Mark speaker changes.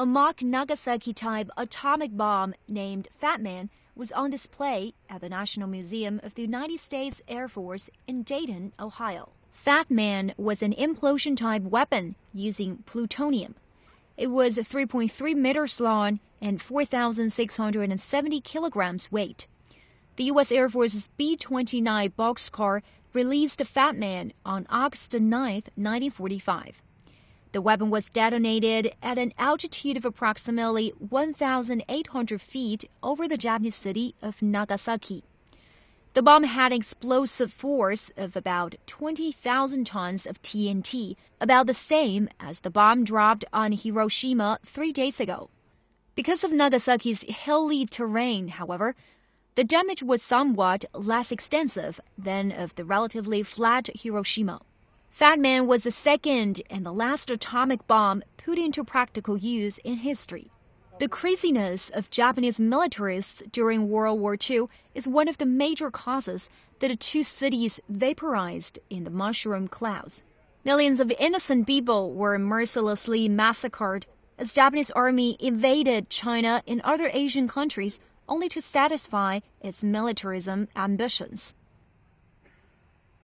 Speaker 1: A mock Nagasaki-type atomic bomb named Fat Man was on display at the National Museum of the United States Air Force in Dayton, Ohio. Fat Man was an implosion-type weapon using plutonium. It was 3.3 meters long and 4,670 kilograms weight. The U.S. Air Force's B-29 boxcar released Fat Man on August 9, 1945. The weapon was detonated at an altitude of approximately 1,800 feet over the Japanese city of Nagasaki. The bomb had an explosive force of about 20,000 tons of TNT, about the same as the bomb dropped on Hiroshima 3 days ago. Because of Nagasaki's hilly terrain, however, the damage was somewhat less extensive than of the relatively flat Hiroshima. Fat Man was the second and the last atomic bomb put into practical use in history. The craziness of Japanese militarists during World War II is one of the major causes that the two cities vaporized in the mushroom clouds. Millions of innocent people were mercilessly massacred as Japanese army invaded China and other Asian countries only to satisfy its militarism ambitions.